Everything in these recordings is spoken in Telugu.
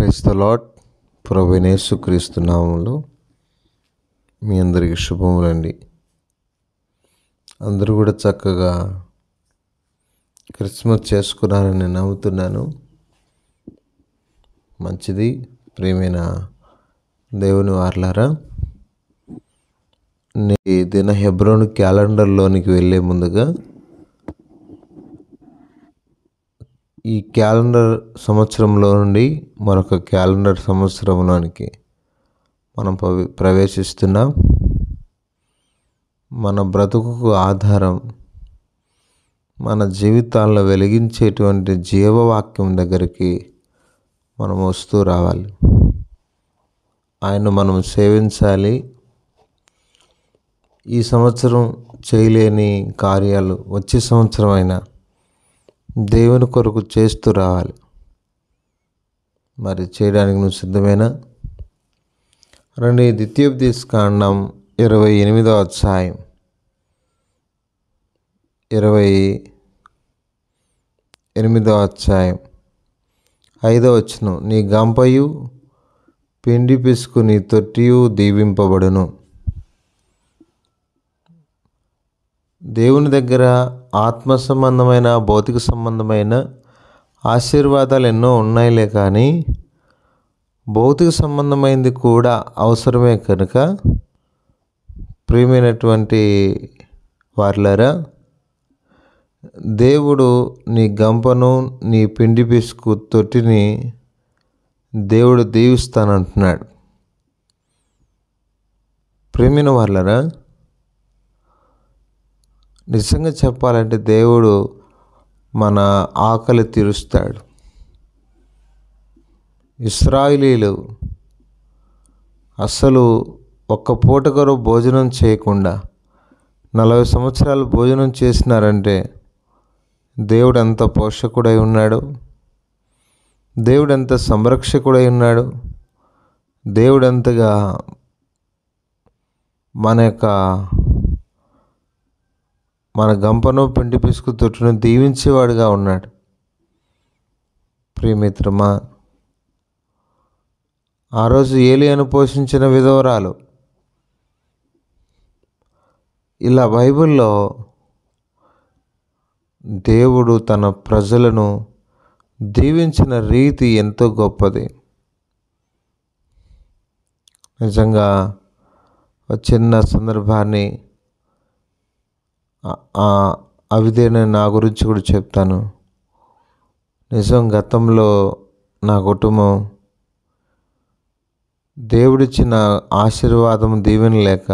Praise the lord. ప్రభువైన యేసుక్రీస్తు నామములో మీ అందరికీ శుభములండి. అందరూ కూడా చక్కగా క్రిస్మస్ చేసుకున్నారని నేను నమ్ముతున్నాను. మంచిది. ప్రియమైన దేవుని వారలారా, ఈ దిన హెబ్రోను క్యాలెండర్లోనికి వెళ్ళే ముందుగా ఈ క్యాలెండర్ సంవత్సరంలో నుండి మరొక క్యాలెండర్ సంవత్సరంలోనికి మనం ప్రవేశిస్తున్నాం. మన బ్రతుకుకు ఆధారం, మన జీవితాల్లో వెలిగించేటువంటి జీవవాక్యం దగ్గరికి మనం వస్తూ రావాలి. ఆయన మనం సేవించాలి. ఈ సంవత్సరం చేయలేని కార్యాలు వచ్చే సంవత్సరం అయినా దేవుని కొరకు చేస్తూ రావాలి. మరి చేయడానికి నువ్వు సిద్ధమేనా? రండి, ద్వితీయోపదేశకాండం 28వ అధ్యాయం 28వ అధ్యాయం 5వ వచనం. నీ గంపయు పిండి పిసుకు నీ తొట్టియు దీవింపబడును. దేవుని దగ్గర ఆత్మ సంబంధమైన, భౌతిక సంబంధమైన ఆశీర్వాదాలు ఎన్నో ఉన్నాయిలే, కానీ భౌతిక సంబంధమైనది కూడా అవసరమే. కనుక ప్రియమైనటువంటి వారలారా, దేవుడు నీ గంపను, నీ పిండి పిసుకు తొట్టిని దేవుడు దీవిస్తానంటున్నాడు. ప్రియమైన వారలారా, నిజంగా చెప్పాలంటే దేవుడు మన ఆకలి తీరుస్తాడు. ఇశ్రాయేలీయులు అసలు ఒక్క పూటకరు భోజనం చేయకుండా 40 సంవత్సరాలు భోజనం చేసినారంటే దేవుడు ఎంత పోషకుడై ఉన్నాడు, దేవుడు ఎంత సంరక్షకుడై ఉన్నాడు, దేవుడు ఎంతగా మన గంపను పిండి పిసుకు తొట్టును దీవించేవాడుగా ఉన్నాడు. ప్రియమిత్రమా, ఆ రోజు ఏలియాను పోషించిన విధవరాలు, ఇలా బైబిల్లో దేవుడు తన ప్రజలను దీవించిన రీతి ఎంతో గొప్పది. నిజంగా ఒక చిన్న సందర్భాన్ని అవిదేనే నా గురించి కూడా చెప్తాను. నిజం, గతంలో నా కుటుంబం దేవుడిచ్చిన ఆశీర్వాదం దీవెన లేక,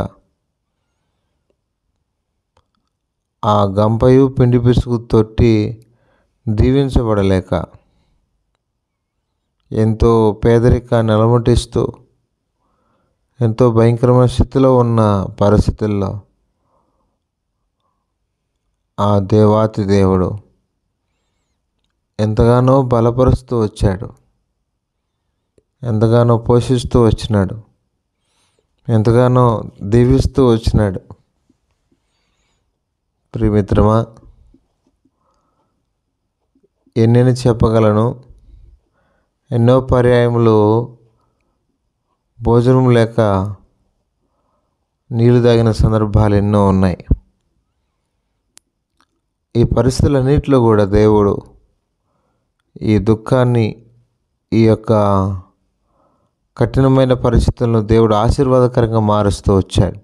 ఆ గంపయు పిండి పిసుకు తొట్టి దీవించబడలేక ఎంతో పేదరికాన్ని అలమటిస్తూ ఎంతో భయంకరమైన స్థితిలో ఉన్న పరిస్థితుల్లో ఆ దేవాతి దేవుడు ఎంతగానో బలపరుస్తూ వచ్చాడు, ఎంతగానో పోషిస్తూ వచ్చినాడు, ఎంతగానో దీవిస్తూ వచ్చినాడు. ప్రియమిత్రమా, ఎన్నెన్ని చెప్పగలను. ఎన్నో పర్యాయములు భోజనం లేక నీళ్ళు తాగిన సందర్భాలు ఎన్నో ఉన్నాయి. ఈ పరిస్థితులన్నింటిలో కూడా దేవుడు ఈ దుఃఖాన్ని, ఈ యొక్క కఠినమైన పరిస్థితులను దేవుడు ఆశీర్వాదకరంగా మారుస్తూ వచ్చాడు.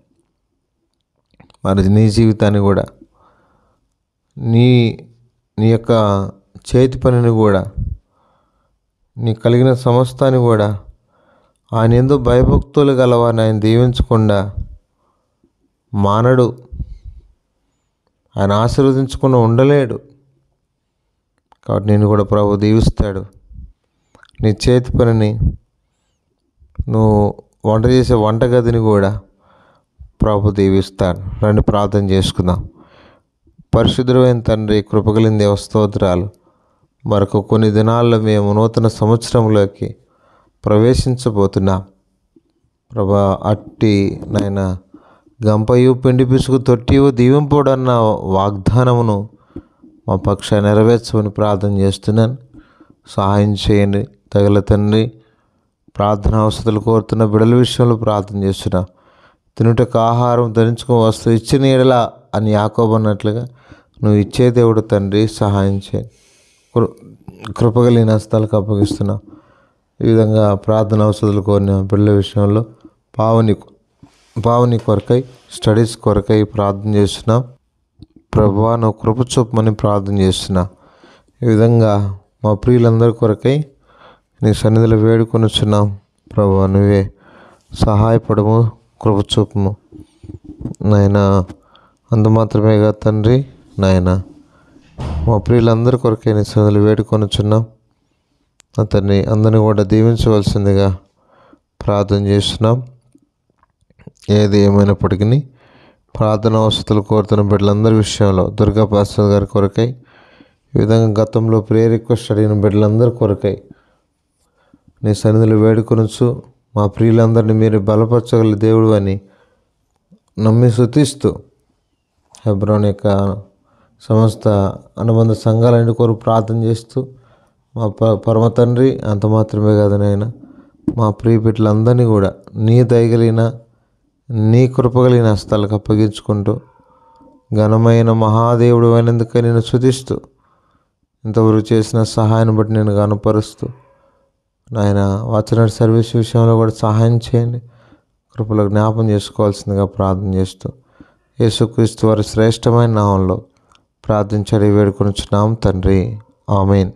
మరి నీ జీవితాన్ని కూడా, నీ యొక్క చేతి పనిని కూడా, నీ కలిగిన సమస్తాన్ని కూడా ఆయన యందు భయభక్తులు గలవారిని ఆయన దీవించకుండా మానడు. ఆయన ఆశీర్వదించకుండా ఉండలేడు. కాబట్టి నేను కూడా ప్రభు దీవిస్తాడు. నీ చేతి పనిని, నువ్వు వంట చేసే వంటగదిని కూడా ప్రభు దీవిస్తాడు. రండి, ప్రార్థన చేసుకుందాం. పరిశుద్ధమైన తండ్రి, కృపగలిగిన దేవ, స్తోత్రాలు. మరొక కొన్ని దినాల్లో మేము నూతన సంవత్సరంలోకి ప్రవేశించబోతున్నాం. ప్రభా, అట్టి నాయన గంపయు పిండి పిసుకు తొట్టియు దీవింపడన్న వాగ్దానమును మా పక్షాన్ని నెరవేర్చమని ప్రార్థన చేస్తున్నాను. సహాయం చేయండి. తగల తండ్రి, ప్రార్థన అవసరాలు కోరుతున్న బిడ్డల విషయంలో ప్రార్థన చేస్తున్నా. తినుటకు ఆహారం, ధరించుకో వస్తువు ఇచ్చిన ఎడలా అని యాకోబు అన్నట్లుగా నువ్వు ఇచ్చే దేవుడు తండ్రి, సహాయం చేయి. కృపగలిగిన హస్తాలకు అప్పగిస్తున్నా. ఈ విధంగా ప్రార్థన అవసరాలు కోరిన బిడ్డల విషయంలో పావని కొరకై, స్టడీస్ కొరకై ప్రార్థన చేస్తున్నా. ప్రభువా, నువ్వు కృప చూపమని ప్రార్థన చేస్తున్నా. ఈ విధంగా మా ప్రియులందరి కొరకై నీ సన్నిధిలో వేడుకొనుచున్నాం. ప్రభువా, నువ్వే సహాయపడము, కృప చూపము నాయన. అందు మాత్రమేగా తండ్రి నాయన, మా ప్రియులందరి కొరకై నీ సన్నిధిలో వేడుకొనుచున్నాం. అతన్ని అందరినీ కూడా దీవించవలసిందిగా ప్రార్థన చేస్తున్నాం. ఏది ఏమైనప్పటికీ ప్రార్థన అవసరాలు కోరుతున్న బిడ్డలందరి విషయంలో దుర్గా పాస్టర్ గారి కొరకై, ఈ విధంగా గతంలో ప్రేయర్ రిక్వెస్ట్ అడిగిన బిడ్డలందరి కొరకై నీ సన్నిధిలో వేడుకొనుచు, మా ప్రియులందరినీ మీరు బలపరచగల దేవుడు అని నమ్మి స్తుతిస్తూ, హెబ్రోన్ యొక్క సమస్త అనుబంధ సంఘాలన్నిటి కొరకు ప్రార్థన చేస్తూ, మా పరమ తండ్రి అంత మాత్రమే కాదు నాయన, మా ప్రియ బిడ్డలందరినీ కూడా నీ దయగలిగిన, నీ కృపగలిగిన హస్తాలకు అప్పగించుకుంటూ, ఘనమైన మహాదేవుడు అయినందుకే నేను స్తుతిస్తూ, ఇంతవరకు చేసిన సహాయాన్ని బట్టి నేను గనపరుస్తూ, నాయన వాచనరీ సర్వీస్ విషయంలో కూడా సహాయం చేయండి. కృపలో జ్ఞాపం చేసుకోవాల్సిందిగా ప్రార్థన చేస్తూ, యేసుక్రీస్తు వారి శ్రేష్టమైన నామంలో ప్రార్థించడి వేడుకొనుచున్నాం తండ్రి. ఆమేన్.